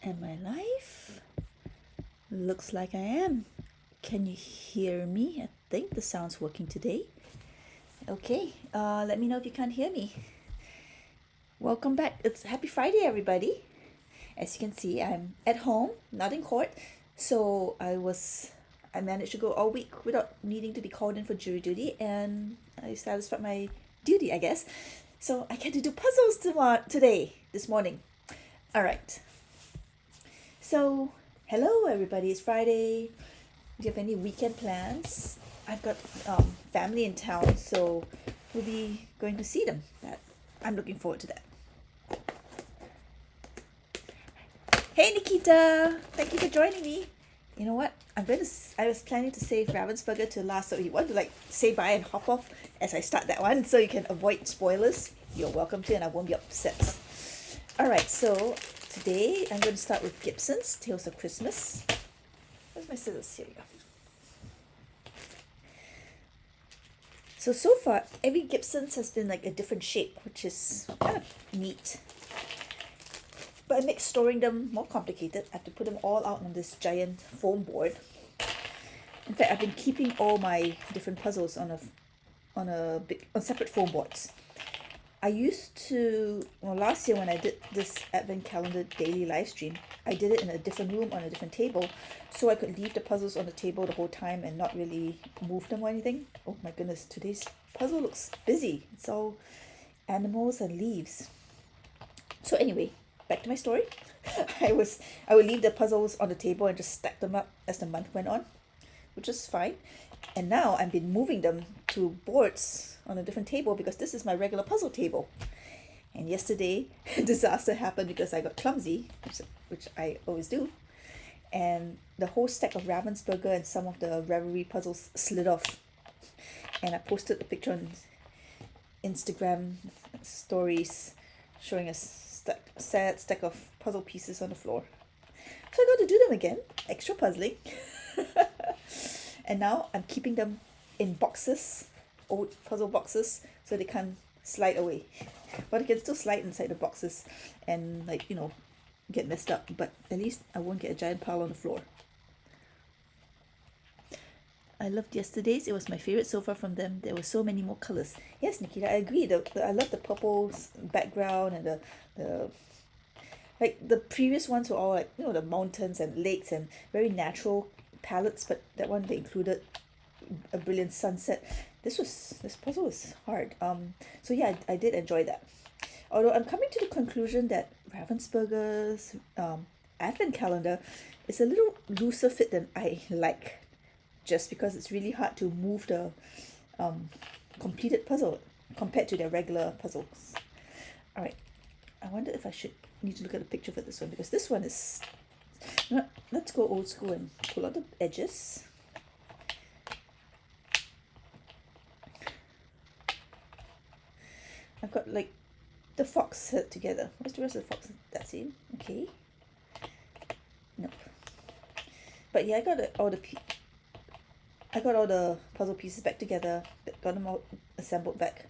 Am I live? Looks like I am. Can you hear me? I think the sound's working today. Okay, let me know if you can't hear me. Welcome back. It's Happy Friday, everybody. As you can see, I'm at home, not in court. So I managed to go all week without needing to be called in for jury duty, and I satisfied my duty, I guess. So I get to do puzzles this morning. All right. So, hello everybody, it's Friday. Do you have any weekend plans? I've got family in town, so we'll be going to see them. I'm looking forward to that. Hey Nikita, thank you for joining me. You know what? I was planning to save Ravensburger to last, so you want to say bye and hop off as I start that one, so you can avoid spoilers. You're welcome to, and I won't be upset. All right, so today I'm going to start with Gibsons, Tales of Christmas. Where's my scissors? Here we go. So far, every Gibsons has been like a different shape, which is kind of neat. But it makes storing them more complicated. I have to put them all out on this giant foam board. In fact, I've been keeping all my different puzzles on separate foam boards. I used to, last year when I did this Advent Calendar daily live stream, I did it in a different room on a different table, so I could leave the puzzles on the table the whole time and not really move them or anything. Oh my goodness, today's puzzle looks busy. It's all animals and leaves. So anyway, back to my story. I would leave the puzzles on the table and just stack them up as the month went on, which is fine. And now I've been moving them to boards on a different table because this is my regular puzzle table. And yesterday, a disaster happened because I got clumsy, which I always do. And the whole stack of Ravensburger and some of the Reverie puzzles slid off. And I posted a picture on Instagram stories showing a sad stack of puzzle pieces on the floor. So I got to do them again, extra puzzling. And now I'm keeping them in boxes, old puzzle boxes, so they can't slide away. But I can still slide inside the boxes and get messed up. But at least I won't get a giant pile on the floor. I loved yesterday's. It was my favorite so far from them. There were so many more colors. Yes, Nikita, I agree. I love the purple background and the previous ones were all the mountains and lakes and very natural palettes, but that one they included a brilliant sunset. This puzzle was hard. So yeah, I did enjoy that. Although I'm coming to the conclusion that Ravensburger's Advent Calendar is a little looser fit than I like, just because it's really hard to move the completed puzzle compared to their regular puzzles. All right, I wonder if I need to look at the picture for this one, because this one is. Let's go old school and pull out the edges. I've got the fox head together. What's the rest of the fox? That's it. Okay. Nope. But yeah, I got all the puzzle pieces back together. Got them all assembled back,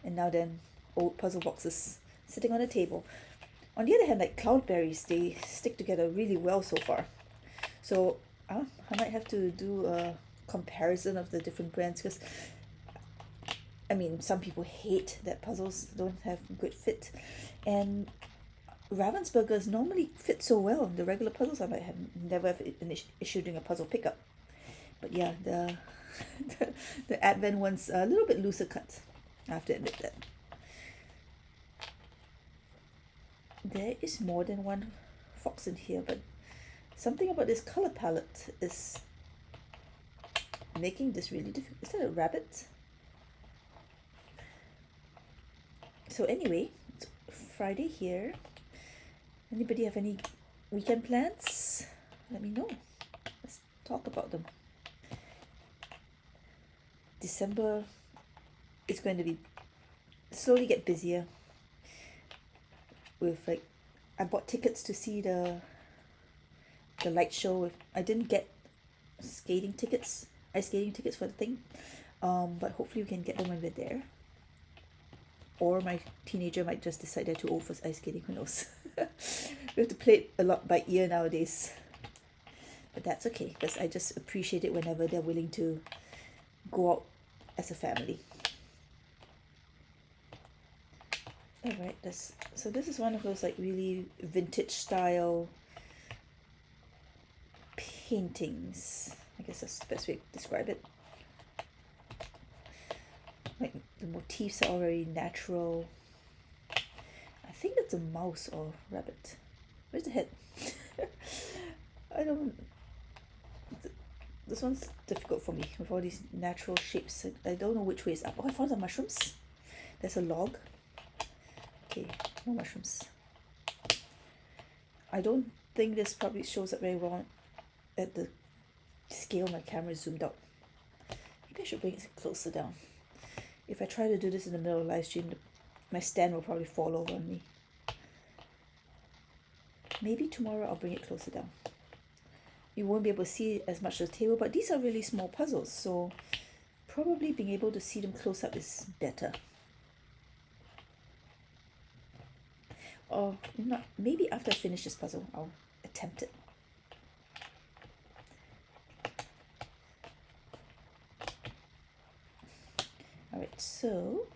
and now then, old puzzle boxes sitting on the table. On the other hand, cloudberries, they stick together really well so far. So I might have to do a comparison of the different brands, because some people hate that puzzles don't have good fit, and Ravensburgers normally fit so well. The regular puzzles I might have never have an issue doing a puzzle pickup, but yeah, the Advent one's a little bit looser cut. I have to admit that. There is more than one fox in here, but something about this color palette is making this really difficult. Is that a rabbit? So anyway, it's Friday here. Anybody have any weekend plans? Let me know. Let's talk about them. December is going to be slowly get busier with I bought tickets to see the light show. I didn't get ice skating tickets for the thing, but hopefully we can get them when we're there. Or my teenager might just decide they're too old for ice skating, who knows. We have to play it a lot by ear nowadays. But that's okay, because I just appreciate it whenever they're willing to go out as a family. Alright, so this is one of those like really vintage style paintings. I guess that's the best way to describe it. Like the motifs are all very natural. I think it's a mouse or rabbit. Where's the head? I don't. This one's difficult for me with all these natural shapes. I don't know which way is up. Oh, I found some mushrooms. There's a log. Okay, more mushrooms. I don't think this probably shows up very well at the scale my camera is zoomed out. Maybe I should bring it closer down. If I try to do this in the middle of live stream, my stand will probably fall over on me. Maybe tomorrow I'll bring it closer down. You won't be able to see as much of the table, but these are really small puzzles, so probably being able to see them close up is better. Or not, maybe after I finish this puzzle, I'll attempt it. Alright, so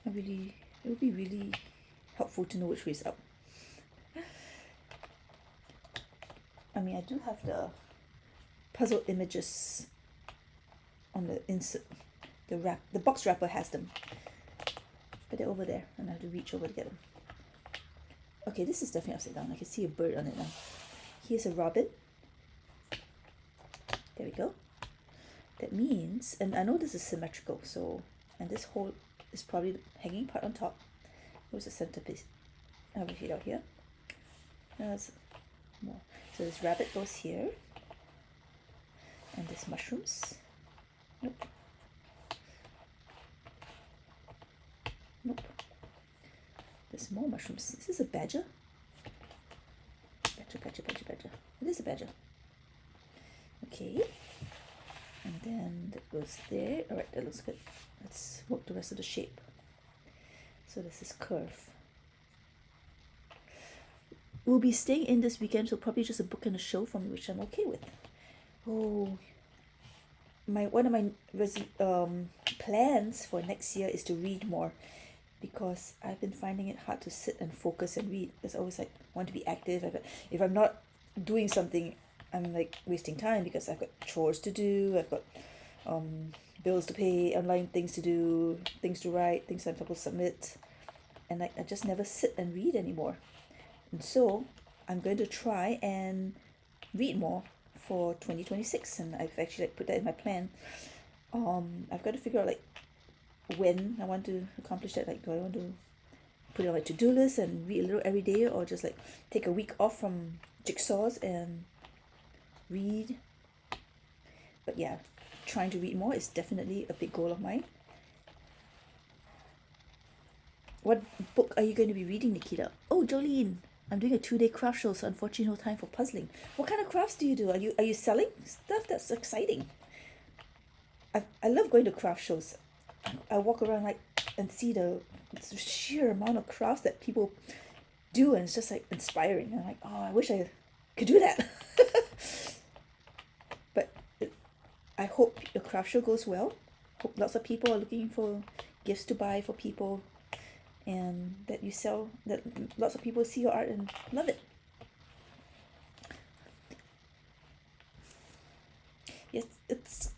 it would be really helpful to know which way is up. I mean, I do have the puzzle images on the insert. The box wrapper has them, but they're over there, and I have to reach over to get them. Okay, this is definitely upside down. I can see a bird on it now. Here's a robin. There we go. That means, and I know this is symmetrical, so, and this whole is probably the hanging part on top. Where's the centerpiece? I have it out here. There's more. So this rabbit goes here, and this mushrooms. Nope. Nope. There's more mushrooms. Is this a badger? Badger. It is a badger. Okay. And then that goes there. Alright, that looks good. Let's work the rest of the shape. So this is curve. We'll be staying in this weekend, so probably just a book and a show for me, which I'm okay with. Oh, one of my plans for next year is to read more, because I've been finding it hard to sit and focus and read. It's always like want to be active. If I'm not doing something, I'm like wasting time, because I've got chores to do, I've got bills to pay, online things to do, things to write, things I'm supposed to submit, and I just never sit and read anymore. And so I'm going to try and read more for 2026, and I've actually put that in my plan. I've got to figure out like when I want to accomplish that. Like, do I want to put it on my to-do list and read a little every day, or just like take a week off from jigsaws and read? But yeah, trying to read more is definitely a big goal of mine. What book are you going to be reading, Nikita? Oh, Jolene, I'm doing a 2-day craft show, so unfortunately no time for puzzling. What kind of crafts do you do? Are you selling stuff? That's exciting. I love going to craft shows. I walk around like and see the sheer amount of crafts that people do, and it's just like inspiring. And I'm like, oh, I wish I could do that. But I hope the craft show goes well. Hope lots of people are looking for gifts to buy for people, and that you sell, that lots of people see your art and love it. Yes, it's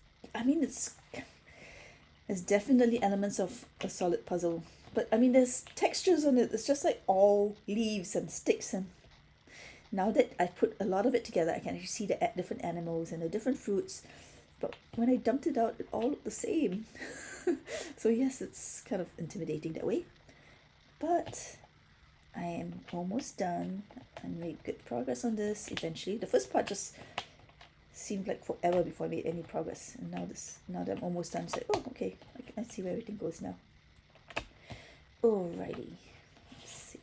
definitely elements of a solid puzzle, but I mean, there's textures on it. It's just like all leaves and sticks, and now that I've put a lot of it together, I can actually see the different animals and the different fruits. But when I dumped it out, it all looked the same. So yes, it's kind of intimidating that way. But I am almost done. I made good progress on this eventually. The first part just seemed like forever before I made any progress. And now that I'm almost done, it's like, oh, okay, I see where everything goes now. Alrighty. Let's see.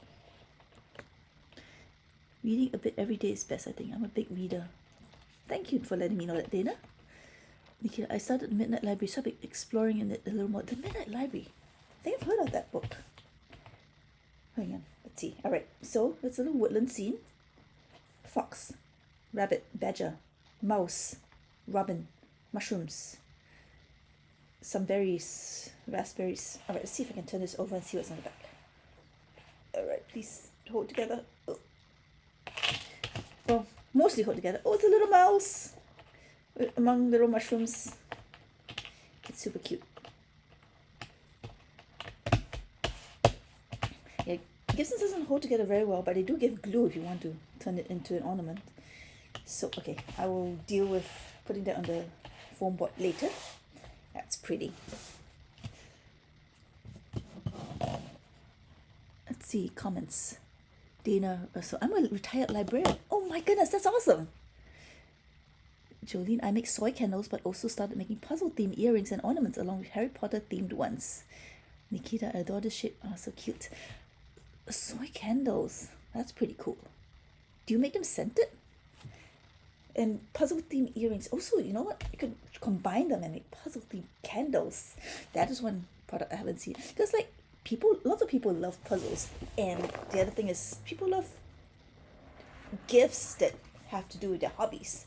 Reading a bit every day is best, I think. I'm a big reader. Thank you for letting me know that, Dana. Nikita, I started the Midnight Library, so I've been exploring in it a little more. The Midnight Library. I think I've heard of that book. Hang on, let's see. Alright, so it's a little woodland scene. Fox, rabbit, badger, mouse, robin, mushrooms, some berries, raspberries. Alright, let's see if I can turn this over and see what's on the back. Alright, please hold together. Oh. Well, mostly hold together. Oh, it's a little mouse among little mushrooms. It's super cute. Yeah, Gibsons doesn't hold together very well, but they do give glue if you want to turn it into an ornament. So, okay, I will deal with putting that on the foam board later. That's pretty. Let's see, comments. Dana, so I'm a retired librarian. Oh my goodness, that's awesome. Jolene, I make soy candles, but also started making puzzle-themed earrings and ornaments along with Harry Potter-themed ones. Nikita, I adore this shape. Oh, so cute. Soy candles. That's pretty cool. Do you make them scented? And puzzle-themed earrings. Also, you know what? You could combine them and make puzzle-themed candles. That is one product I haven't seen. Because, like, lots of people love puzzles. And the other thing is, people love gifts that have to do with their hobbies.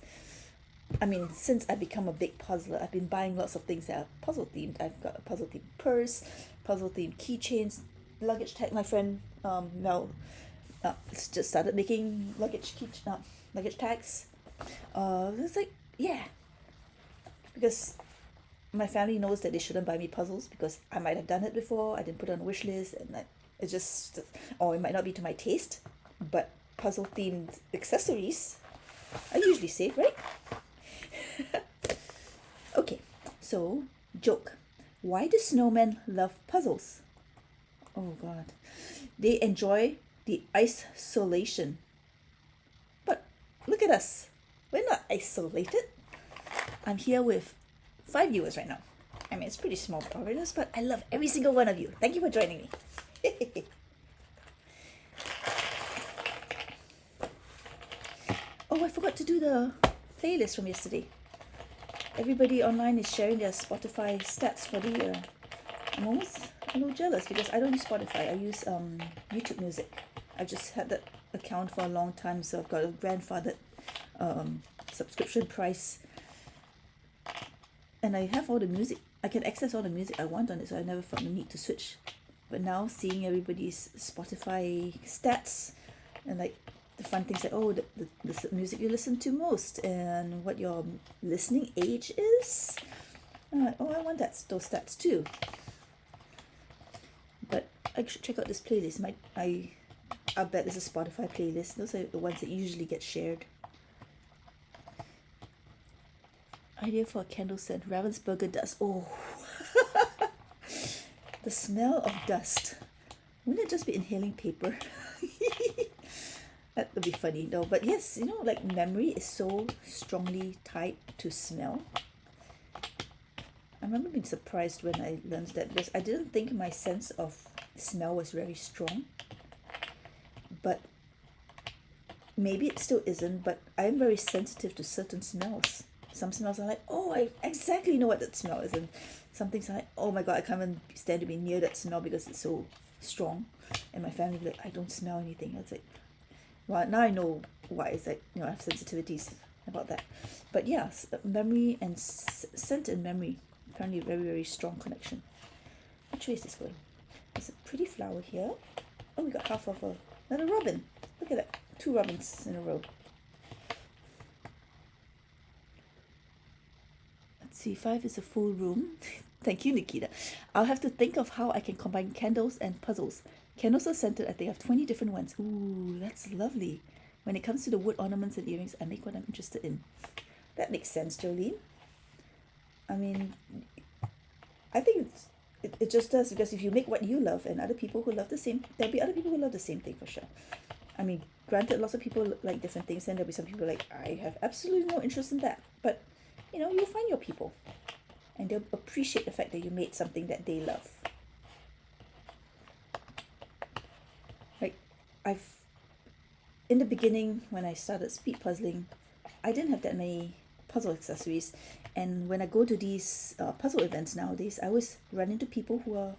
I mean, since I've become a big puzzler, I've been buying lots of things that are puzzle themed. I've got a puzzle themed purse, puzzle themed keychains, luggage tag. My friend Mel just started making luggage tags. It's like, yeah, because my family knows that they shouldn't buy me puzzles because I might have done it before. I didn't put it on a wish list, and it just, or it might not be to my taste. But puzzle themed accessories are usually safe, right? Okay, so joke. Why do snowmen love puzzles? Oh God, they enjoy the isolation. But look at us, we're not isolated. I'm here with 5 viewers right now. I mean, it's pretty small audience, but I love every single one of you. Thank you for joining me. Oh, I forgot to do the playlist from yesterday. Everybody online is sharing their Spotify stats for the year. I'm almost a little jealous because I don't use Spotify. I use YouTube Music. I just had that account for a long time, so I've got a grandfathered subscription price. And I have all the music. I can access all the music I want on it, so I never felt the need to switch. But now seeing everybody's Spotify stats and like the fun things like, oh, the music you listen to most and what your listening age is. I'm like, oh, I want those stats too. But I should check out this playlist. I bet there's a Spotify playlist. Those are the ones that usually get shared. Idea for a candle scent. Ravensburger dust. Oh, the smell of dust. Wouldn't it just be inhaling paper? That would be funny though. But yes, you know, like memory is so strongly tied to smell. I remember being surprised when I learned that because I didn't think my sense of smell was very strong. But maybe it still isn't, but I'm very sensitive to certain smells. Some smells are like, oh, I exactly know what that smell is. And some things are like, oh my God, I can't even stand to be near that smell because it's so strong. And my family will be like, I don't smell anything. It's like, well, now I know why. It's like, you know, I have sensitivities about that. But yeah, memory and scent and memory, apparently a very, very strong connection. Which way is this going? There's a pretty flower here. Oh, we got half of another robin. Look at that. 2 robins in a row. Let's see, 5 is a full room. Thank you, Nikita. I'll have to think of how I can combine candles and puzzles. Candles are scented. I think I have 20 different ones. Ooh, that's lovely. When it comes to the wood ornaments and earrings, I make what I'm interested in. That makes sense, Jolene. I mean, I think it just does, because if you make what you love and other people who love the same, there'll be other people who love the same thing for sure. I mean, granted, lots of people like different things, and there'll be some people like, I have absolutely no interest in that. But, you know, you'll find your people. And they'll appreciate the fact that you made something that they love. Like, in the beginning, when I started speed puzzling, I didn't have that many puzzle accessories. And when I go to these puzzle events nowadays, I always run into people who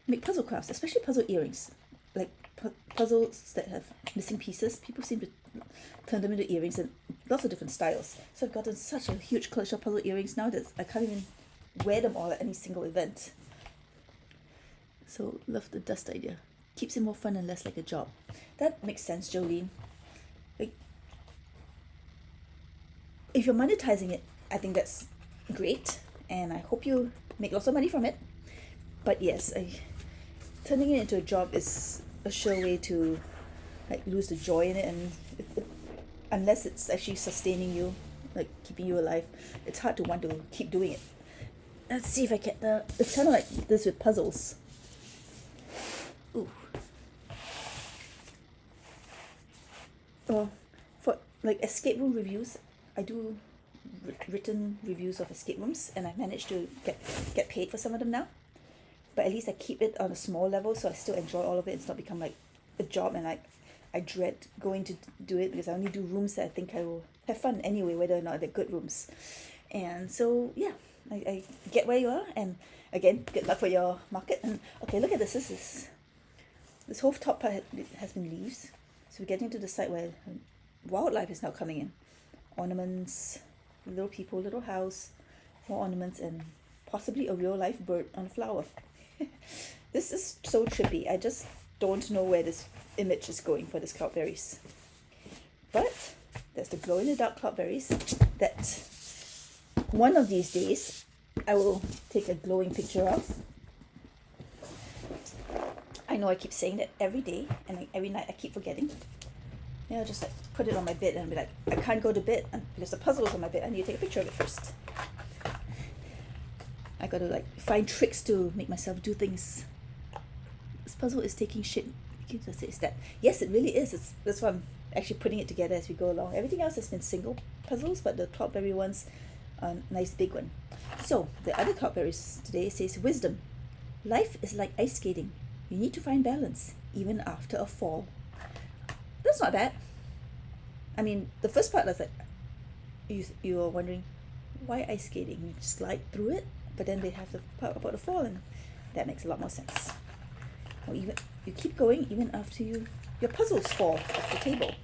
make puzzle crafts, especially puzzle earrings. Like puzzles that have missing pieces, people seem to turn them into earrings and lots of different styles. So I've gotten such a huge collection of puzzle earrings now that I can't even wear them all at any single event. So love the dust idea. Keeps it more fun and less like a job. That makes sense, Jolene. Like, if you're monetizing it, I think that's great, and I hope you make lots of money from it. But yes, turning it into a job is a sure way to like lose the joy in it, and unless it's actually sustaining you, like keeping you alive, it's hard to want to keep doing it. Let's see if I get it's kind of like this with puzzles. Ooh. For like escape room reviews, I do written reviews of escape rooms, and I managed to get paid for some of them now. But at least I keep it on a small level, so I still enjoy all of it. It's not become like a job, and like I dread going to do it because I only do rooms that I think I will have fun anyway, whether or not they're good rooms. And so yeah, I get where you are, and again, good luck for your market. And okay, look at this. This whole top part has been leaves, so we're getting to the side where wildlife is now coming in. Ornaments, little people, little house, more ornaments, and possibly a real life bird on a flower. This is so trippy. I just don't know where this image is going for this cloudberries. But there's the glow in the dark cloudberries that one of these days I will take a glowing picture of. I know I keep saying that every day, and every night I keep forgetting. I'll just like put it on my bed and be like, I can't go to bed because the puzzle is on my bed. I need to take a picture of it first. I gotta like find tricks to make myself do things. This puzzle is taking shit. You can just say, is that? Yes, it really is. That's why I'm actually putting it together as we go along. Everything else has been single puzzles, but the cloudberry one's a nice big one. So the other cloudberries today says wisdom. Life is like ice skating. You need to find balance even after a fall. That's not bad. I mean, the first part was like, you are wondering, why ice skating? You just glide through it, but then they have the part about the fall, and that makes a lot more sense. Or even you keep going even after your puzzles fall off the table.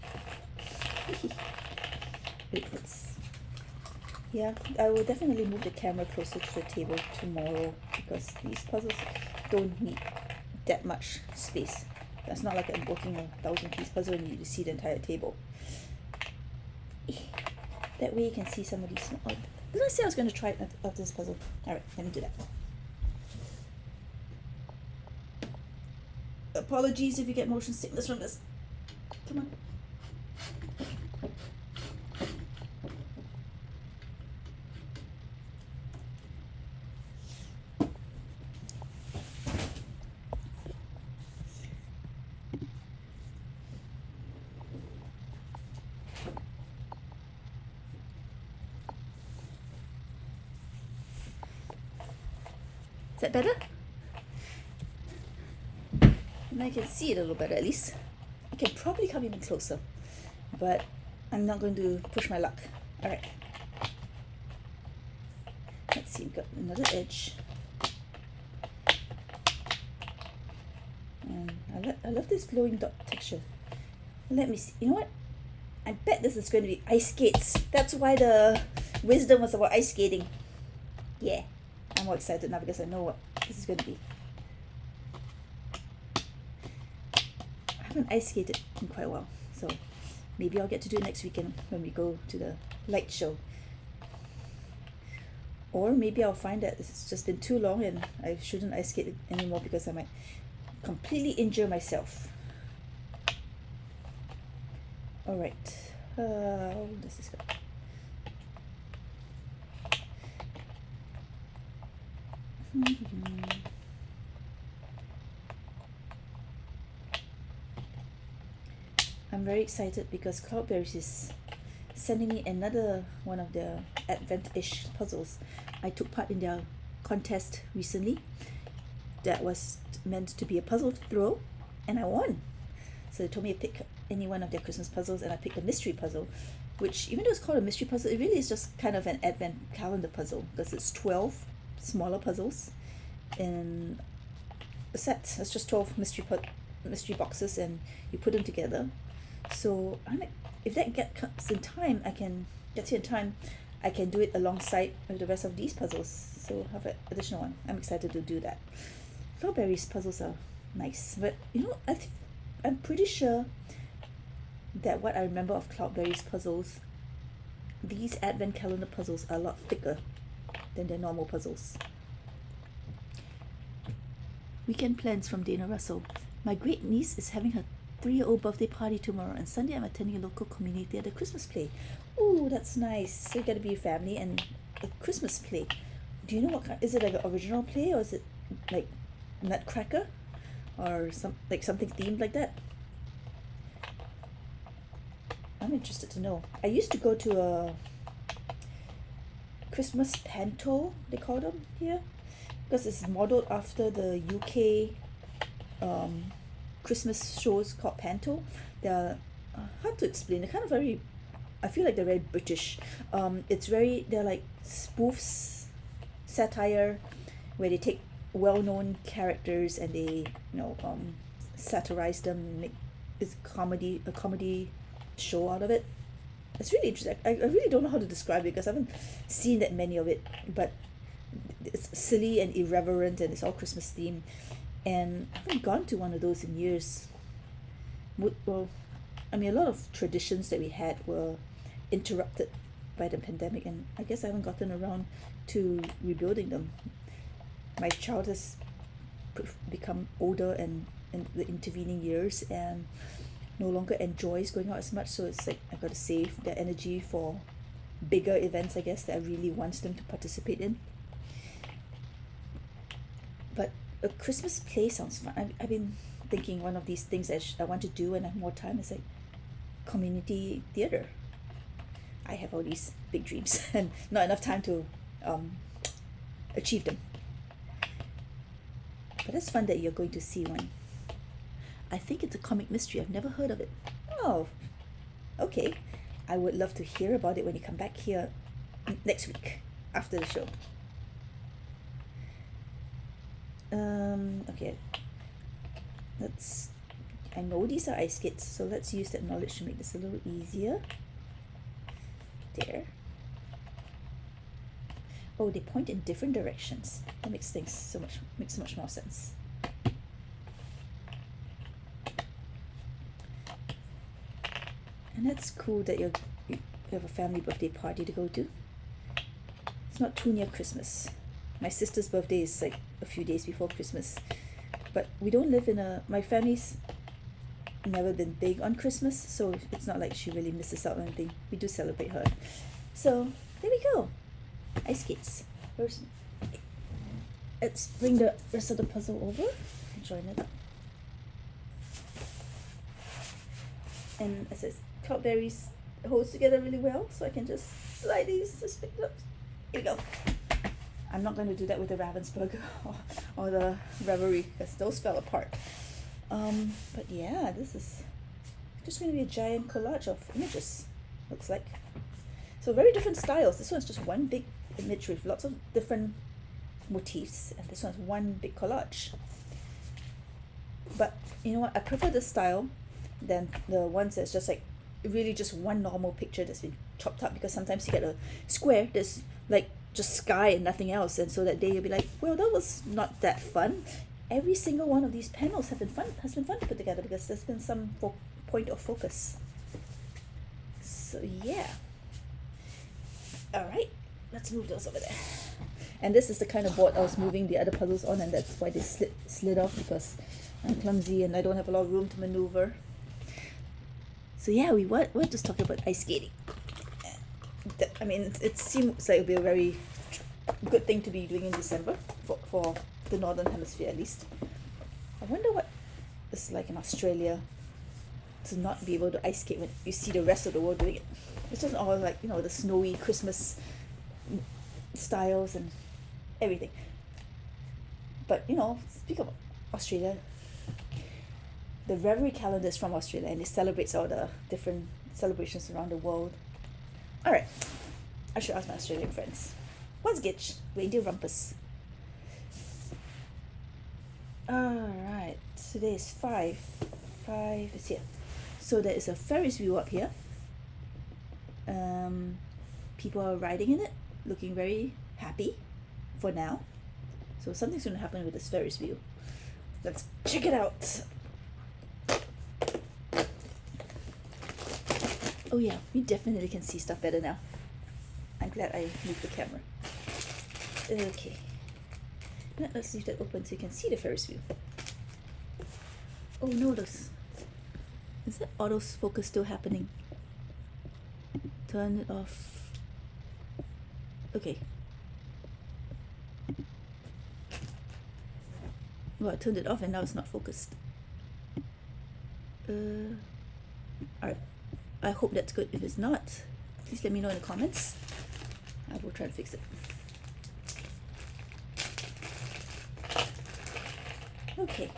Yeah, I will definitely move the camera closer to the table tomorrow because these puzzles don't need that much space. That's not like I'm working a 1,000-piece puzzle and you need to see the entire table. That way you can see some of these. Oh, did I say I was going to try out this puzzle? Alright, let me do that. Apologies if you get motion sickness from this. Come on. Is that better? And I can see it a little better at least. I can probably come even closer, but I'm not going to push my luck. Alright. Let's see, we've got another edge. And I love this glowing dot texture. Let me see. You know what? I bet this is going to be ice skates. That's why the wisdom was about ice skating. Yeah. I'm more excited now because I know what this is going to be. I haven't ice skated in quite a while, so maybe I'll get to do it next weekend when we go to the light show. Or maybe I'll find that it's just been too long and I shouldn't ice skate anymore because I might completely injure myself. Alright, this is good. I'm very excited because Cloudberries is sending me another one of their Advent-ish puzzles. I took part in their contest recently that was meant to be a puzzle throw, and I won. So they told me to pick any one of their Christmas puzzles, and I picked a mystery puzzle. which even though it's called a mystery puzzle, it really is just kind of an advent calendar puzzle because it's 12 smaller puzzles in a set. It's just 12 mystery boxes and you put them together. So if that gets in time, gets here in time, I can do it alongside with the rest of these puzzles. So have an additional one. I'm excited to do that. Cloudberries puzzles are nice, but I'm pretty sure that what I remember of Cloudberries puzzles, these advent calendar puzzles are a lot thicker than their normal puzzles. Weekend plans from Dana Russell. My great niece is having her 3-year-old birthday party tomorrow, and Sunday I'm attending a local community theatre Christmas play. Oh, that's nice. So you gotta be a family and a Christmas play. Do you know what kind? Is it like an original play or is it like Nutcracker or something themed like that? I'm interested to know. I used to go to a Christmas panto, they call them here, because it's modeled after the UK Christmas shows called panto. They're hard to explain. They're kind of very, I feel like they're very British. They're like spoofs, satire, where they take well-known characters and they satirize them, make a comedy show out of it. It's really interesting. I really don't know how to describe it because I haven't seen that many of it, but it's silly and irreverent and it's all Christmas themed, and I haven't gone to one of those in years. Well, I mean, a lot of traditions that we had were interrupted by the pandemic, and I guess I haven't gotten around to rebuilding them. My child has become older and in the intervening years and no longer enjoys going out as much, so it's like I've got to save their energy for bigger events, I guess, that I really want them to participate in. But a Christmas play sounds fun. I've been thinking one of these things that I want to do when I have more time is like community theatre. I have all these big dreams and not enough time to achieve them. But it's fun that you're going to see one. I think it's a comic mystery. I've never heard of it. Oh, okay. I would love to hear about it when you come back here next week after the show. Okay. I know these are ice skates, so let's use that knowledge to make this a little easier. There. Oh, they point in different directions. That makes so much more sense. And that's cool that you have a family birthday party to go to. It's not too near Christmas. My sister's birthday is like a few days before Christmas. But we don't live my family's never been big on Christmas, so it's not like she really misses out on anything. We do celebrate her. So there we go. Ice skates. Let's bring the rest of the puzzle over and join it up. And as I said, Cloudberries holds together really well, so I can just slide these, just pick it up. Here we go. I'm not going to do that with the Ravensburger or the Reverie because those fell apart. But yeah, this is just going to be a giant collage of images, looks like. So very different styles. This one's just one big image with lots of different motifs, and this one's one big collage. But you know what? I prefer this style than the ones that's just like really just one normal picture that's been chopped up, because sometimes you get a square that's like just sky and nothing else, and so that day you'll be like, well, that was not that fun. Every single one of these panels has been fun to put together because there's been some point of focus. So yeah. Alright, let's move those over there. And this is the kind of board I was moving the other puzzles on, and that's why they slid off, because I'm clumsy and I don't have a lot of room to maneuver. So yeah, we're just talking about ice skating. I mean, it seems like it would be a very good thing to be doing in December for the Northern Hemisphere at least. I wonder what it's like in Australia to not be able to ice skate when you see the rest of the world doing it. It's just all like, the snowy Christmas styles and everything. But, speak of Australia, the Reverie calendar is from Australia, and it celebrates all the different celebrations around the world. Alright, I should ask my Australian friends. What's Gitch? Reindeer rumpus. Alright, today is 5. 5 is here. So there is a Ferris wheel up here. People are riding in it, looking very happy for now. So something's going to happen with this Ferris wheel. Let's check it out. Oh yeah, we definitely can see stuff better now. I'm glad I moved the camera. Okay. Now let's leave that open so you can see the Ferris wheel. Oh, notice. Is that autofocus still happening? Turn it off. Okay. Well, I turned it off and now it's not focused. Alright. I hope that's good. If it's not, please let me know in the comments. I will try to fix it. Okay.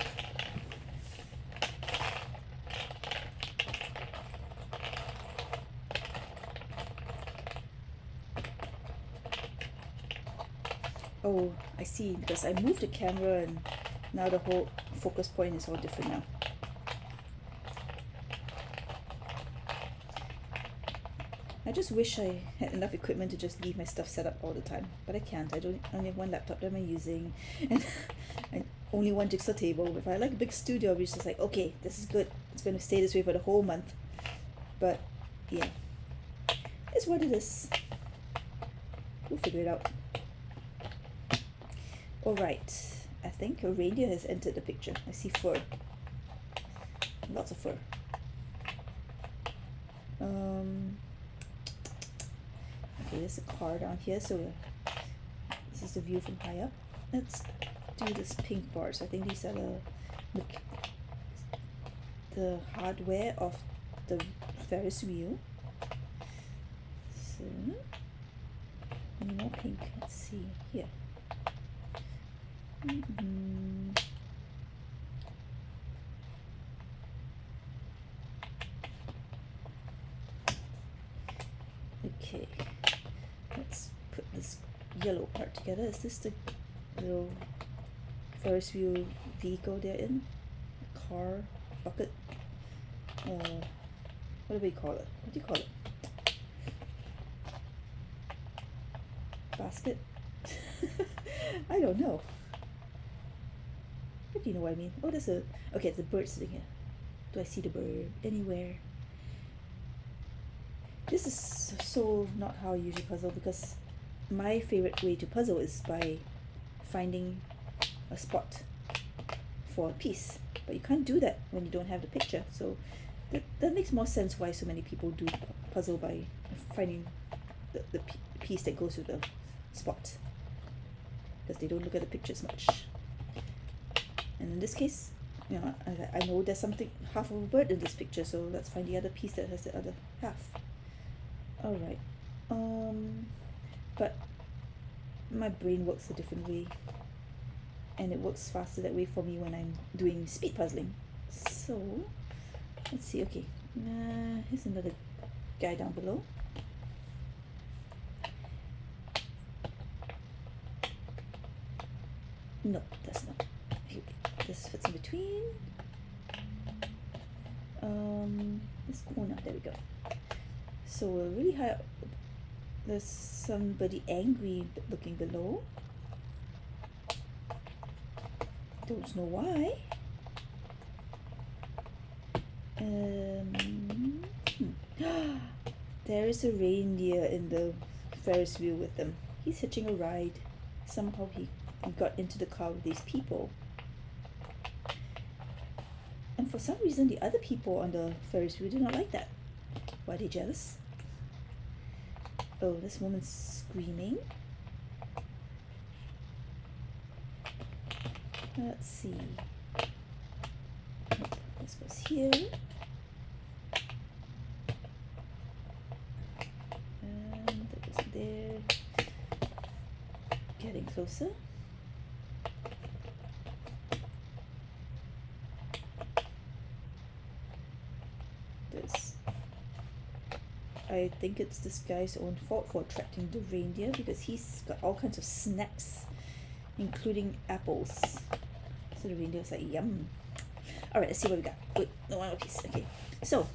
Oh, I see, because I moved the camera and now the whole focus point is all different now. I just wish I had enough equipment to just leave my stuff set up all the time, but I can't. I only have one laptop that I'm using, and only one jigsaw table. If I had like a big studio, I'd be just like, okay, this is good. It's going to stay this way for the whole month. But yeah, it's what it is. We'll figure it out. Alright, I think a reindeer has entered the picture. I see fur. Lots of fur. Okay, there's a car down here, so this is the view from high up. Let's do this pink bars. I think these are the hardware of the Ferris wheel. So, any more pink? Let's see here. Okay, let's put this yellow part together. Is this the little Ferris wheel vehicle they're in? Car, bucket, what do we call it? What do you call it? Basket? I don't know. But you know what I mean. Oh, there's a... Okay, it's a bird sitting here. Do I see the bird anywhere? This is so not how I usually puzzle, because my favorite way to puzzle is by finding a spot for a piece. But you can't do that when you don't have the picture. So that makes more sense why so many people do puzzle by finding the piece that goes with the spot. Because they don't look at the pictures much. And in this case, you know, I know there's something, half of a bird in this picture, so let's find the other piece that has the other half. Alright. But my brain works a different way. And it works faster that way for me when I'm doing speed puzzling. So, let's see. Okay. Here's another guy down below. No, that's not. This fits in between. It's corner. There we go. So we're really high up. There's somebody angry looking below. Don't know why. There is a reindeer in the Ferris wheel with them. He's hitching a ride. Somehow he got into the car with these people. And for some reason, the other people on the Ferris wheel do not like that. Why are they jealous? Oh, this woman's screaming. Let's see. Nope, this goes here. And that goes there. Getting closer. This. I think it's this guy's own fault for attracting the reindeer, because he's got all kinds of snacks, including apples. So the reindeer's like, yum. Alright, let's see what we got. Wait, no, one more piece. Okay, so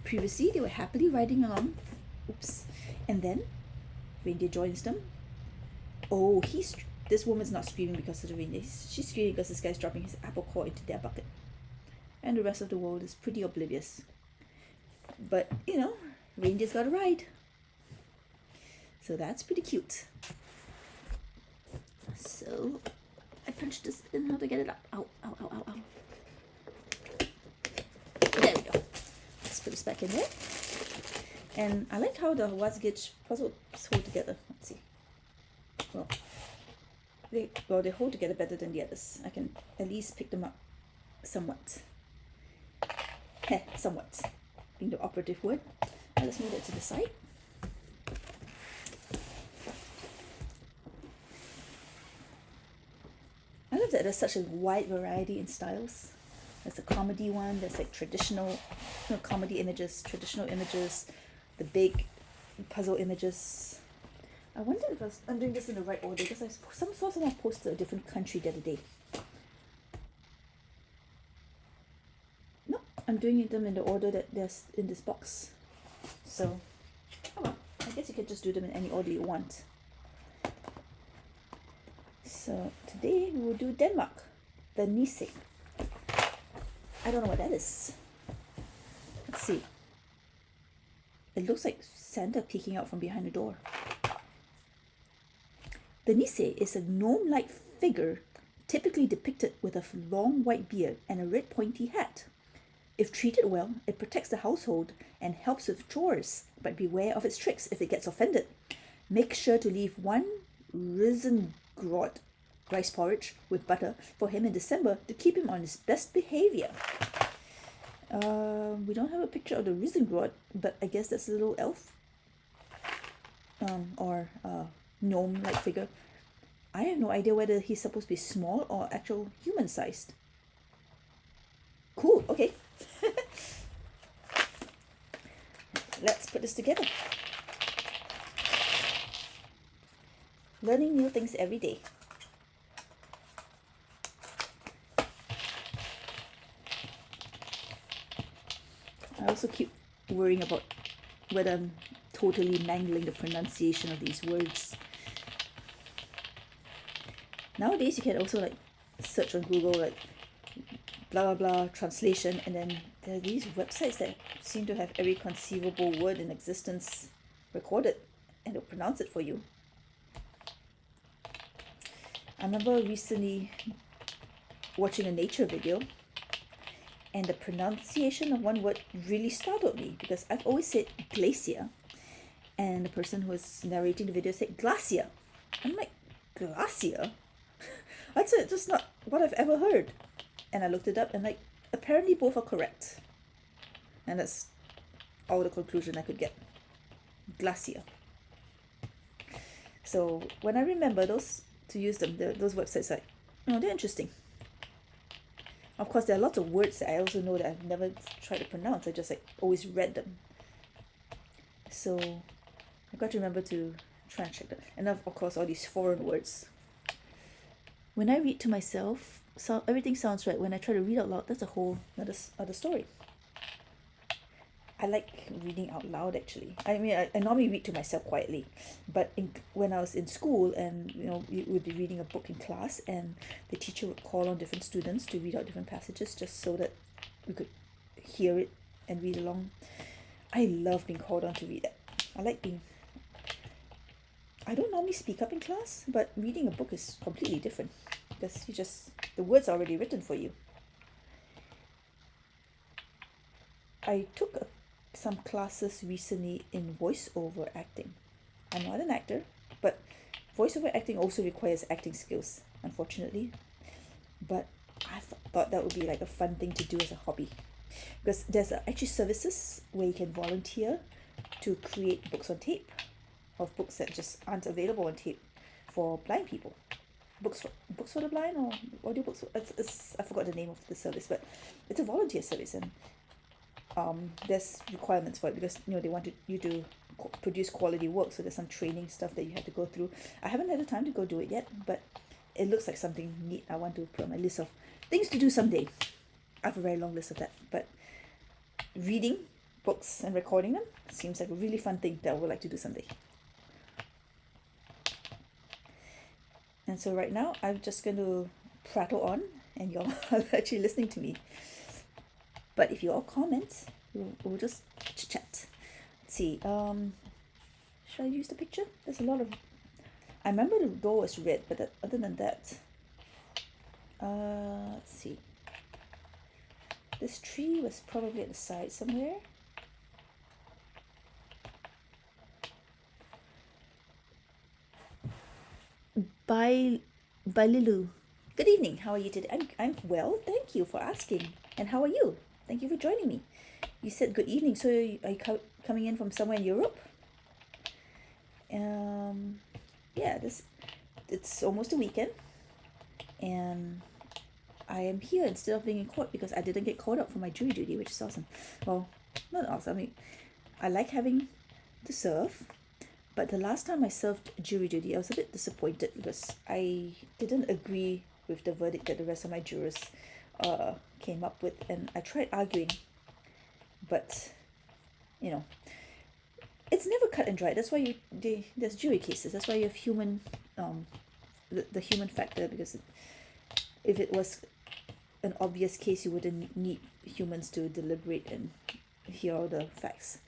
previously they were happily riding along. Oops. And then reindeer joins them. Oh, this woman's not screaming because of the reindeer. She's screaming because this guy's dropping his apple core into their bucket. And the rest of the world is pretty oblivious. But, you know, reindeer's got a ride. So that's pretty cute. So, I punched this in. How to get it up? Ow, ow, ow, ow, ow. There we go. Let's put this back in there. And I like how the Wasgitch puzzles hold together. Let's see. Well, they hold together better than the others. I can at least pick them up somewhat. Somewhat being the operative word. Now let's move it to the side. I love that there's such a wide variety in styles. There's a comedy one, there's like traditional comedy images, traditional images, the big puzzle images. I wonder if I'm doing this in the right order, because I saw someone posted a different country the other day. No, I'm doing them in the order that there's in this box. So, oh well, I guess you could just do them in any order you want. So today we will do Denmark, the Nisse. I don't know what that is. Let's see. It looks like Santa peeking out from behind the door. The Nisse is a gnome-like figure typically depicted with a long white beard and a red pointy hat. If treated well, it protects the household and helps with chores, but beware of its tricks if it gets offended. Make sure to leave one risengrot, rice porridge with butter, for him in December to keep him on his best behavior. We don't have a picture of the risengrot, but I guess that's a little elf or gnome-like figure. I have no idea whether he's supposed to be small or actual human-sized. Cool, okay. Let's put this together. Learning new things every day. I also keep worrying about whether I'm totally mangling the pronunciation of these words. Nowadays you can also like search on Google like blah blah blah translation, and then there are these websites that seem to have every conceivable word in existence recorded, and they'll pronounce it for you. I remember recently watching a nature video, and the pronunciation of one word really startled me, because I've always said glacier, and the person who was narrating the video said glacier. I'm like, glacier? That's just not what I've ever heard. And I looked it up, and like, apparently both are correct. And that's all the conclusion I could get. Glacier. So when I remember those to use them, those websites, like, oh, they're interesting. Of course, there are lots of words that I also know that I've never tried to pronounce. I just like always read them. So I've got to remember to try and check that. And of course, all these foreign words. When I read to myself, everything sounds right. When I try to read out loud, that's a whole other story. I like reading out loud, actually. I mean, I normally read to myself quietly, but when I was in school, and you know, we would be reading a book in class, and the teacher would call on different students to read out different passages just so that we could hear it and read along. I love being called on to read that. I don't normally speak up in class, but reading a book is completely different, because the words are already written for you. I took some classes recently in voiceover acting. I'm not an actor, but voiceover acting also requires acting skills, unfortunately. But I thought that would be like a fun thing to do as a hobby, because there's actually services where you can volunteer to create books on tape, of books that just aren't available on tape for blind people. Books for the blind, or audiobooks. I forgot the name of the service, but it's a volunteer service, and there's requirements for it because they wanted you to produce quality work, so there's some training stuff that you have to go through. I haven't had the time to go do it yet, but it looks like something neat I want to put on my list of things to do someday. I have a very long list of that, but reading books and recording them seems like a really fun thing that I would like to do someday. And so right now I'm just going to prattle on and you're actually listening to me. But if you all comment, we'll just chat. Let's see. Should I use the picture? There's a lot of... I remember the door was red, but other than that... let's see. This tree was probably at the side somewhere. By Lilu. Good evening. How are you today? I'm well. Thank you for asking. And how are you? Thank you for joining me. You said good evening. So are you coming in from somewhere in Europe? Yeah, it's almost a weekend, and I am here instead of being in court because I didn't get called up for my jury duty, which is awesome. Well, not awesome. I mean, I like having to serve, but the last time I served jury duty, I was a bit disappointed because I didn't agree with the verdict that the rest of my jurors came up with, and I tried arguing, but it's never cut and dry. That's why there's jury cases. That's why you have human the human factor, because if it was an obvious case, you wouldn't need humans to deliberate and hear all the facts.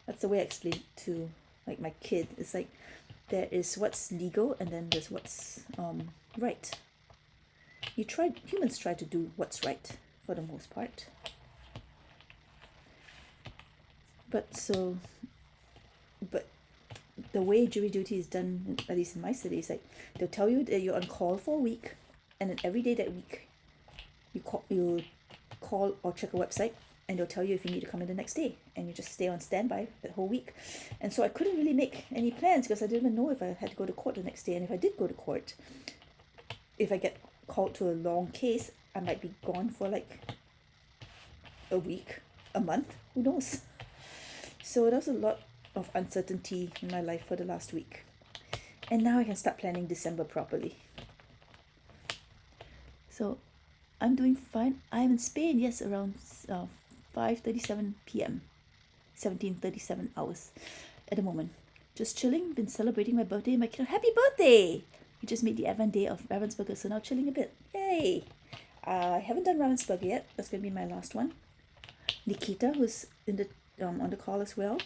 That's the way I explain it to like my kid. It's like there is what's legal and then there's what's right. Humans try to do what's right for the most part. But the way jury duty is done, at least in my city, is like they'll tell you that you're on call for a week, and then every day that week you call or check a website, and they'll tell you if you need to come in the next day, and you just stay on standby that whole week. And so I couldn't really make any plans because I didn't even know if I had to go to court the next day, and if I did go to court, if I get called to a long case, I might be gone for like a week, a month, who knows. So there was a lot of uncertainty in my life for the last week, and now I can start planning December properly. So I'm doing fine. I'm in Spain, yes, around 5:37 p.m. 17:37 hours at the moment. Just chilling, been celebrating my birthday. My kid, happy birthday! We just made the Advent day of Ravensburger, so now chilling a bit. Yay! I haven't done Ravensburger yet. That's going to be my last one. Nikita, who's in the on the call as well,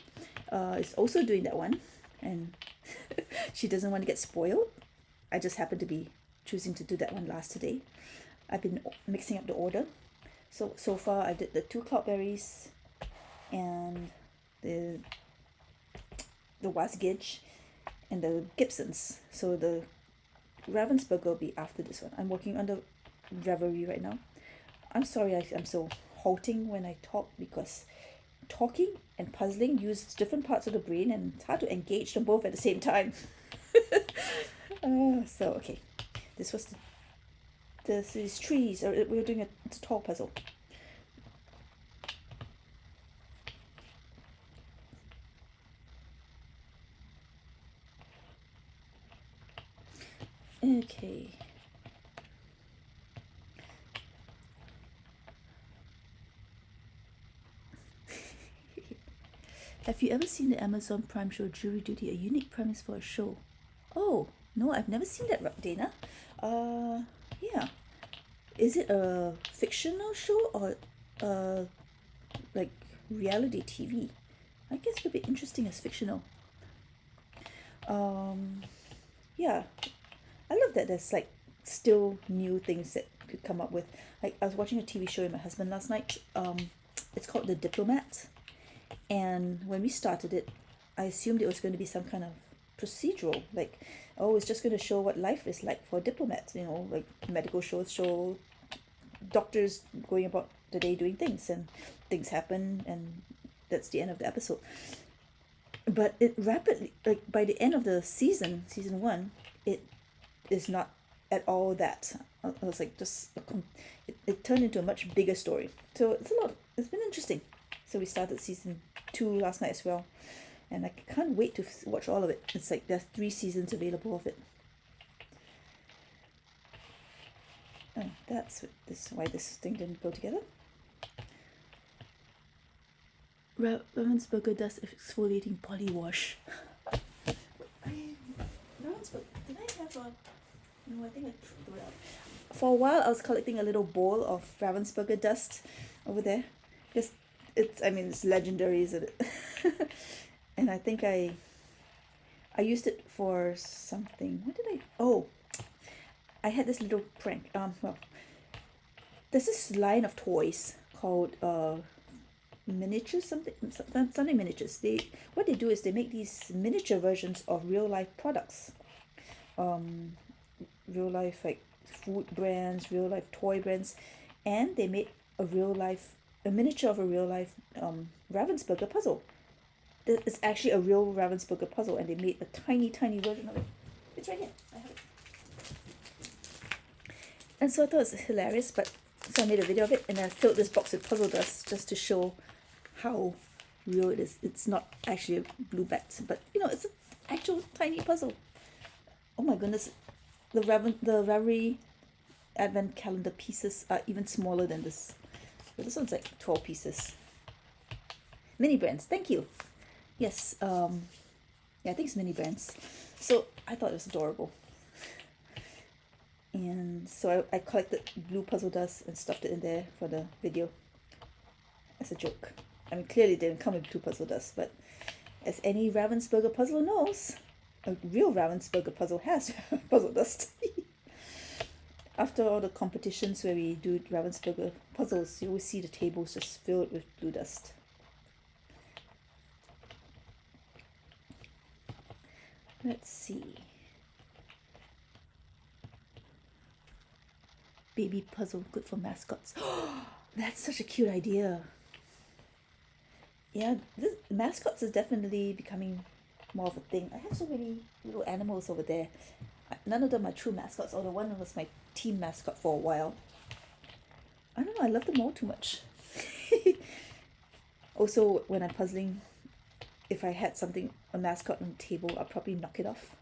is also doing that one, and she doesn't want to get spoiled. I just happen to be choosing to do that one last today. I've been mixing up the order. So far I did the 2 cloudberries and the Wasgage and the Gibsons. So the Ravensburger will be after this one. I'm working on the Reverie right now. I'm sorry I'm so halting when I talk, because talking and puzzling use different parts of the brain, and it's hard to engage them both at the same time. So okay, this was these trees. We were doing it's a tall puzzle. Okay. Have you ever seen the Amazon Prime show Jury Duty, a unique premise for a show? Oh, no, I've never seen that, Dana. Yeah. Is it a fictional show or like reality TV? I guess it would be interesting as fictional. Yeah. I love that there's like still new things that could come up with. Like I was watching a TV show with my husband last night. It's called The Diplomat. And when we started it, I assumed it was going to be some kind of procedural, like, oh, it's just going to show what life is like for diplomats, like medical shows show doctors going about the day doing things, and things happen, and that's the end of the episode. But it rapidly, like by the end of the season 1, it is not at all that. I was like, it turned into a much bigger story. So it's been interesting. So we started season 2 last night as well. And I can't wait to watch all of it. It's like there's 3 seasons available of it. Oh, that's why this thing didn't go together. Ravensburger does exfoliating body wash. Ravensburger, did I have a... No, I think I threw it out. For a while, I was collecting a little bowl of Ravensburger dust over there. Because it's legendary, isn't it? And I think I used it for something. What did I... Oh, I had this little prank. Well, there's this line of toys called miniatures, something miniatures. What they do is they make these miniature versions of real life products, real life like food brands, real life toy brands, and they made a miniature of a real life Ravensburger puzzle. It's actually a real Ravensburger puzzle, and they made a tiny version of it. It's right here. I have it. And so I thought it was hilarious, so I made a video of it, and I filled this box with puzzle dust just to show how real it is. It's not actually a blue bat, but it's an actual tiny puzzle. Oh my goodness, the Ravelry advent calendar pieces are even smaller than this. So this one's like 12 pieces. Mini brands, thank you. Yes, yeah, I think it's mini brands. So I thought it was adorable. And so I collected blue puzzle dust and stuffed it in there for the video as a joke. I mean, clearly it didn't come with 2 puzzle dust, but as any Ravensburger puzzler knows, a real Ravensburger puzzle has puzzle dust. After all the competitions where we do Ravensburger puzzles, you always see the tables just filled with blue dust. Let's see. Baby puzzle, good for mascots. That's such a cute idea. Yeah, this mascots is definitely becoming more of a thing. I have so many little animals over there. None of them are true mascots, although one was my team mascot for a while. I don't know, I love them all too much. Also, when I'm puzzling, if I had a mascot on the table, I'll probably knock it off.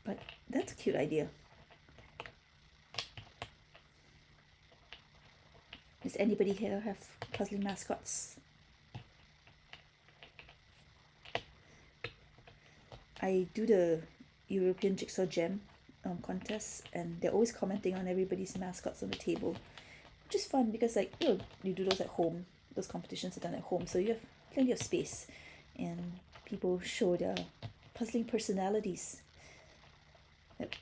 But that's a cute idea. Does anybody here have puzzling mascots? I do the European Jigsaw Jam contest, and they're always commenting on everybody's mascots on the table, which is fun because you do those at home. Those competitions are done at home, so you have plenty of space, and people show their puzzling personalities. Yep.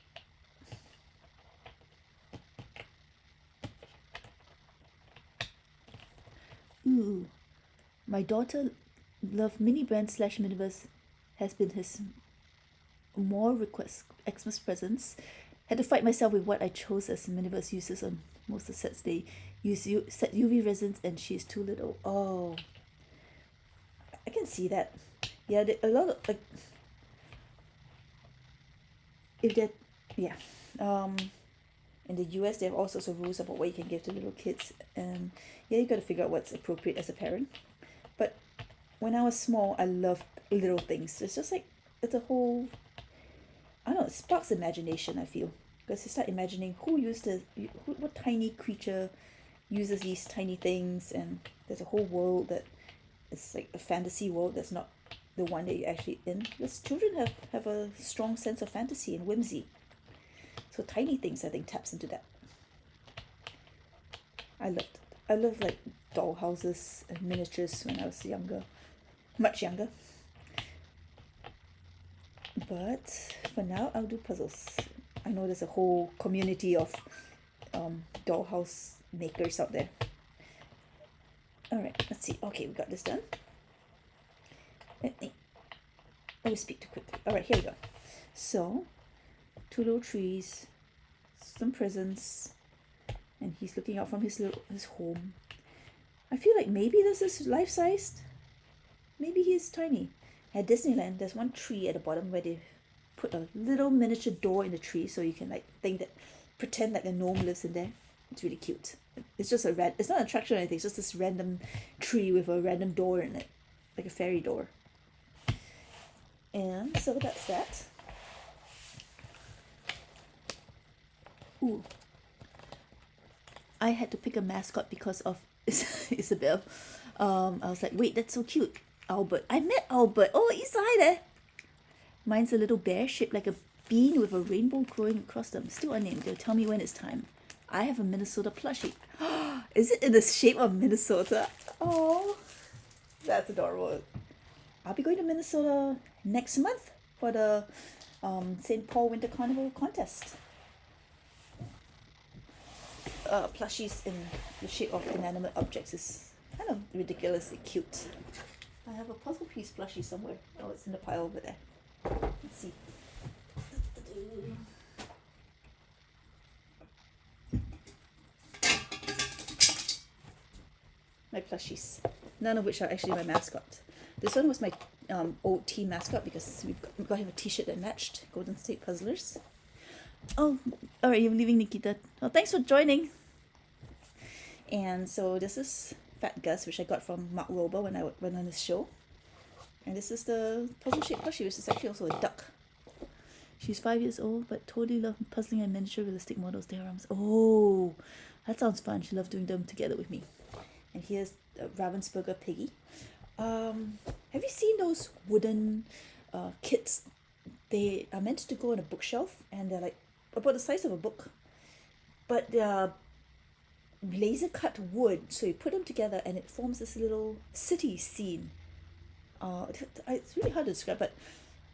Ooh, my daughter love mini brand / Miniverse has been his more request Xmas presents. Had to fight myself with what I chose as Miniverse uses on most of the sets. They use set UV resins, and she's too little. Oh, I can see that. Yeah, a lot of if that, yeah, in the US they have all sorts of rules about what you can give to little kids, and yeah, you got to figure out what's appropriate as a parent. But when I was small, I loved little things. It's just it's a whole, I don't know, it sparks imagination, I feel, because you start imagining what tiny creature uses these tiny things, and there's a whole world that is like a fantasy world that's not the one that you're actually in. Because children have a strong sense of fantasy and whimsy. So tiny things, I think, taps into that. I loved like doll houses and miniatures when I was younger, much younger. But for now, I'll do puzzles. I know there's a whole community of dollhouse makers out there. Alright, let's see. Okay, we got this done. Let me always speak too quickly. Alright, here we go. So, 2 little trees, some presents, and he's looking out from his home. I feel like maybe this is life-sized. Maybe he's tiny. At Disneyland, there's one tree at the bottom where they put a little miniature door in the tree, so you can pretend like a gnome lives in there. It's really cute. It's just it's not an attraction or anything. It's just this random tree with a random door in it, like a fairy door. And so that's that. Ooh. I had to pick a mascot because of Isabel. I was like, wait, that's so cute. Albert. I met Albert. Oh, he's there. Mine's a little bear shaped like a bean with a rainbow growing across them. Still unnamed. They'll tell me when it's time. I have a Minnesota plushie. Is it in the shape of Minnesota? Oh, that's adorable. I'll be going to Minnesota next month for the St. Paul Winter Carnival contest. Plushies in the shape of inanimate objects is kind of ridiculously cute. I have a puzzle piece plushie somewhere. Oh, it's in the pile over there. Let's see. My plushies, none of which are actually my mascot. This one was my old team mascot because we got him a t-shirt that matched. Golden State Puzzlers. Oh, all right, you're leaving, Nikita. Well, thanks for joining. And so this is Fat Gus, which I got from Mark Rober when I went on his show. And this is the puzzle-shaped plushie, which is actually also a duck. She's 5 years old, but totally loves puzzling and miniature realistic models, dioramas. Oh, that sounds fun. She loves doing them together with me. And here's Ravensburger Piggy. Have you seen those wooden kits? They are meant to go on a bookshelf, and they're like about the size of a book. But they're laser cut wood, so you put them together and it forms this little city scene. It's really hard to describe, but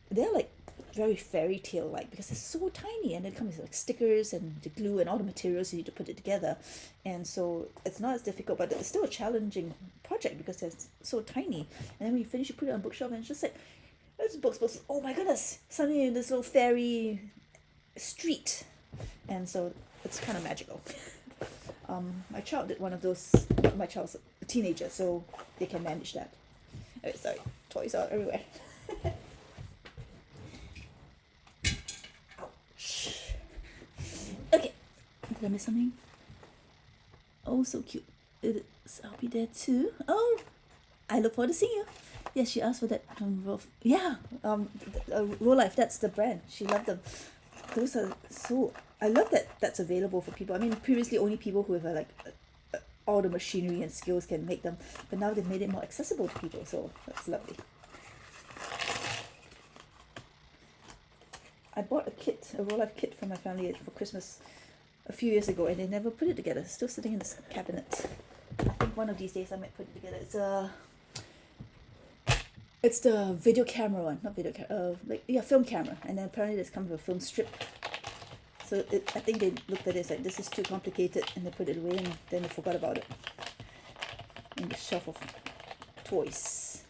they're like very fairy tale like because they're so tiny, and it comes with like stickers and the glue and all the materials you need to put it together. And so it's not as difficult, but it's still a challenging project because they're so tiny. And then when you finish, you put it on a bookshelf, and it's just like there's books. Oh my goodness! Suddenly in this little fairy street, and so it's kind of magical. My child did one of those. My child's a teenager, so they can manage that. Oh, sorry, toys are everywhere. Ouch. Okay, did I miss something? Oh, so cute. I'll be there too. Oh, I look forward to seeing you. Yeah, she asked for that. Roll Life. That's the brand. She loved them. Those are so. I love that that's available for people. I mean, previously only people who have all the machinery and skills can make them, but now they've made it more accessible to people. So that's lovely. I bought a Roll Life kit for my family for Christmas a few years ago, and they never put it together. It's still sitting in this cabinet. I think one of these days I might put it together. It's the video camera one, not video camera, film camera. And then apparently it's come with a film strip. So I think they looked at it like, this is too complicated, and they put it away, and then they forgot about it in the shelf of toys.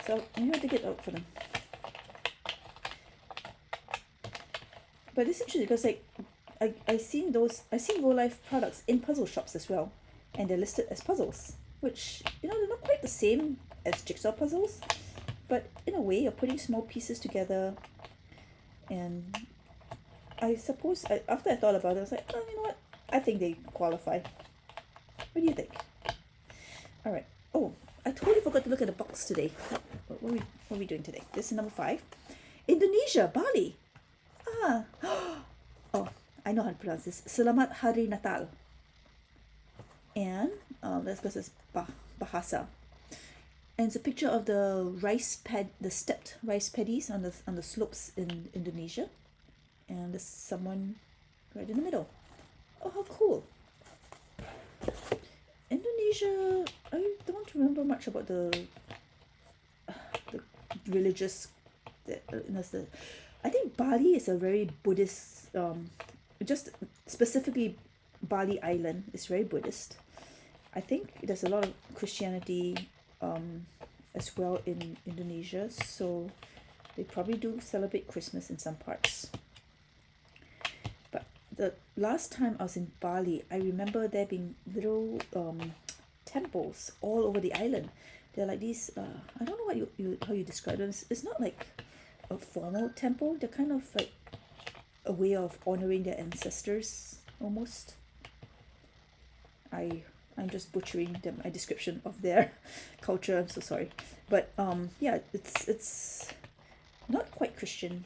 So I'm going to dig it out for them. But it's interesting because I've seen Roll Life products in puzzle shops as well, and they're listed as puzzles, which they're not quite the same as jigsaw puzzles, but in a way you're putting small pieces together. And I suppose after I thought about it, I was like, oh, you know what? I think they qualify. What do you think? All right. Oh, I totally forgot to look at the box today. What are we doing today? This is number 5. Indonesia, Bali. Oh, I know how to pronounce this. Selamat Hari Natal. And that's because it's Bahasa. And it's a picture of the stepped rice paddies on the slopes in Indonesia. And there's someone right in the middle. Oh, how cool. Indonesia, I don't remember much about the religious. I think Bali is a very Buddhist, just specifically Bali Island is very Buddhist. I think there's a lot of Christianity as well in Indonesia, so they probably do celebrate Christmas in some parts. But the last time I was in Bali, I remember there being little temples all over the island. They're like these, I don't know how you describe them. It's not like a formal temple. They're kind of like a way of honoring their ancestors almost. I'm just butchering my description of their culture. I'm so sorry, but yeah, it's not quite Christian,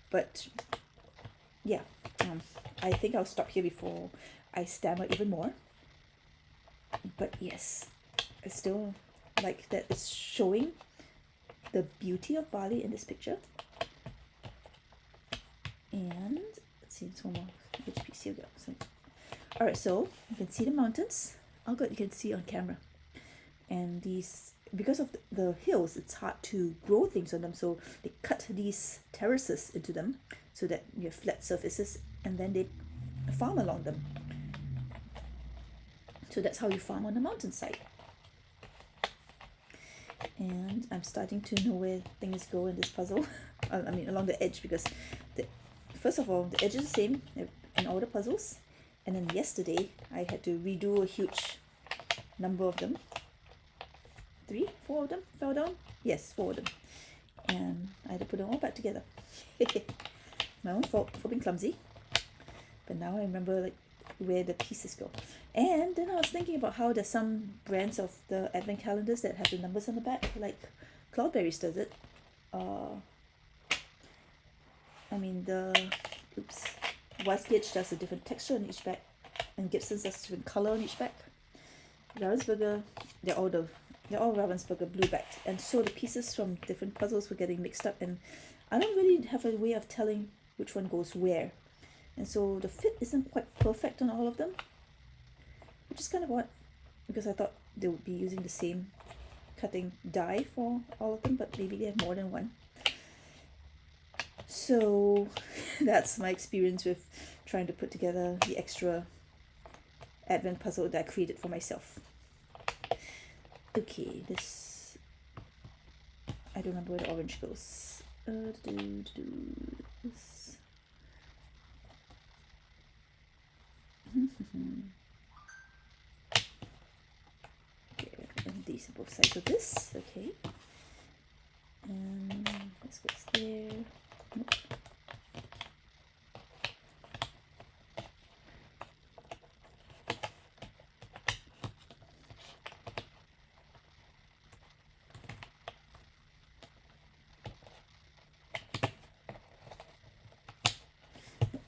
but yeah, I think I'll stop here before I stammer even more. But yes, I still like that it's showing the beauty of Bali in this picture. And let's see, it's one more. Which piece here we go. So, all right, so you can see the mountains. Oh, good, you can see on camera. And these, because of the hills, it's hard to grow things on them. So they cut these terraces into them so that you have flat surfaces, and then they farm along them. So that's how you farm on the mountainside. And I'm starting to know where things go in this puzzle. I mean, along the edge, because first of all, the edge is the same in all the puzzles. And then yesterday, I had to redo a huge number of them. 3, 4 of them fell down? Yes, 4 of them. And I had to put them all back together. My own fault for being clumsy. But now I remember like where the pieces go. And then I was thinking about how there's some brands of the advent calendars that have the numbers on the back, like Cloudberries does it. I mean Westgate does a different texture on each back, and Gibsons does a different color on each back. Ravensburger, they're all Ravensburger blue backed, and so the pieces from different puzzles were getting mixed up, and I don't really have a way of telling which one goes where, and so the fit isn't quite perfect on all of them, which is kind of odd, because I thought they would be using the same cutting die for all of them, but maybe they have more than one. So that's my experience with trying to put together the extra advent puzzle that I created for myself. Okay, this, I don't remember where the orange goes. This. Okay, and these are both sides of this. Okay, and this goes there. Nope.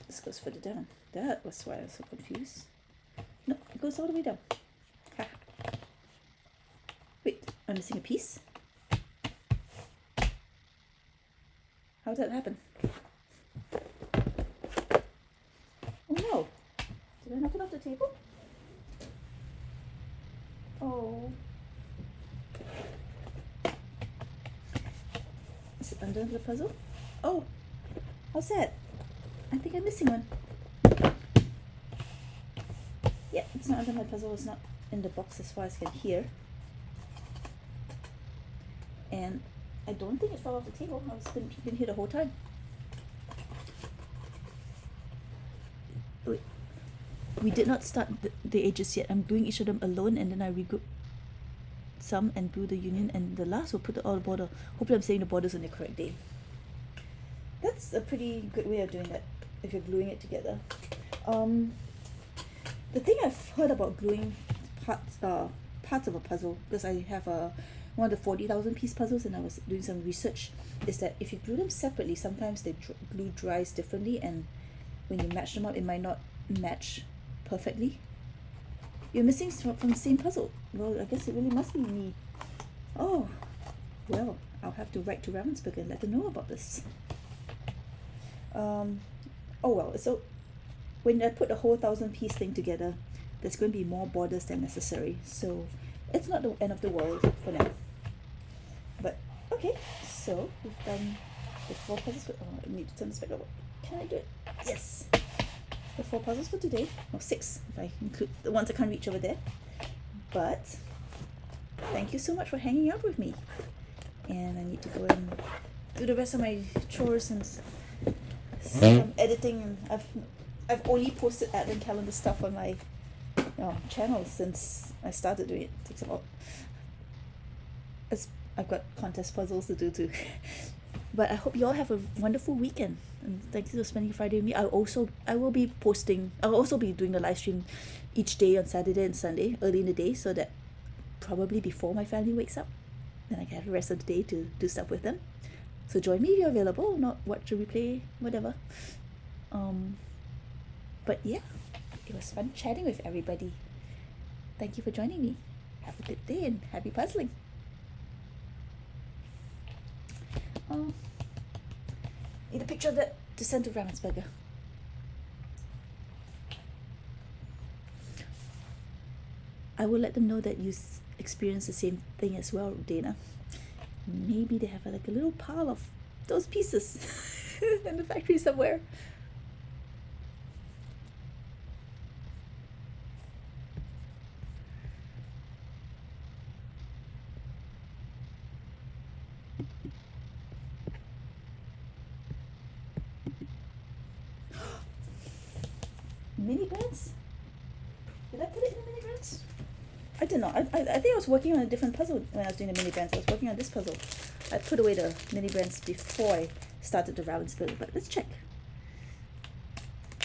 This goes further down. That was why I was so confused. No, it goes all the way down. Ha. Wait, I'm missing a piece. How did that happen? Oh no! Did I knock it off the table? Oh. Is it under the puzzle? Oh! How's that? I think I'm missing one. Yeah, it's not under my puzzle. It's not in the box as far as I can hear. And I don't think it fell off the table. I was been here the whole time. Wait. We did not start the edges yet. I'm doing each of them alone, and then I regroup some and glue the union, and the last will put all the border. Hopefully I'm saying the borders on the correct day. That's a pretty good way of doing that if you're gluing it together. The thing I've heard about gluing parts of a puzzle, because I have one of the 40,000 piece puzzles and I was doing some research, is that if you glue them separately, sometimes the glue dries differently, and when you match them up, it might not match perfectly. You're missing from the same puzzle. Well, I guess it really must be me. Oh, well, I'll have to write to Ravensburger and let them know about this. Oh well, so when I put the whole 1,000 piece thing together, there's going to be more borders than necessary, so it's not the end of the world for now. But okay, so we've done the 4 puzzles. I need to turn this back over. Can I do it? Yes. The 4 puzzles for today, or 6 if I include the ones I can't reach over there. But thank you so much for hanging out with me, and I need to go and do the rest of my chores and some editing, and I've only posted advent calendar stuff on my channel since I started doing it. It takes about, I've got contest puzzles to do too. But I hope you all have a wonderful weekend. And thank you for spending Friday with me. I will be posting. I'll also be doing the live stream each day on Saturday and Sunday, early in the day, so that probably before my family wakes up, then I can have the rest of the day to do stuff with them. So join me if you're available. Not watch a replay, whatever. But yeah, it was fun chatting with everybody. Thank you for joining me. Have a good day and happy puzzling. Need a picture of that to send to Ravensburger. I will let them know that you experience the same thing as well, Dana. Maybe they have like a little pile of those pieces in the factory somewhere. Mini brands? Did I put it in the mini brands? I did not. I think I was working on a different puzzle when I was doing the mini brands. I was working on this puzzle. I put away the mini brands before I started the Ravensburger, but let's check.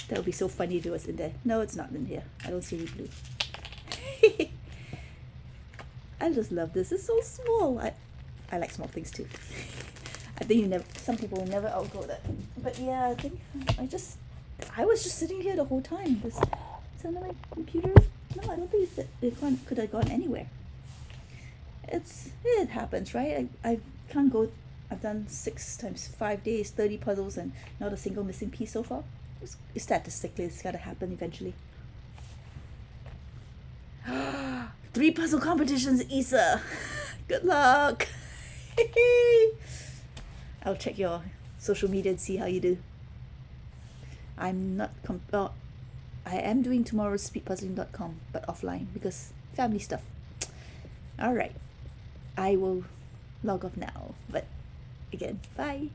That would be so funny if it was in there. No, it's not in here. I don't see any blue. I just love this. It's so small. I like small things too. I think some people will never outgrow that. But yeah, I think I was just sitting here the whole time. It's on my computer. No, I don't think it could have gone anywhere. It happens, right? I can't go. I've done 6 times 5 days, 30 puzzles, and not a single missing piece so far. Statistically, it's gotta happen eventually. 3 puzzle competitions, Isa. Good luck. I'll check your social media and see how you do. I'm not I am doing tomorrow's speedpuzzling.com, but offline because family stuff. All right, I will log off now. But again, bye.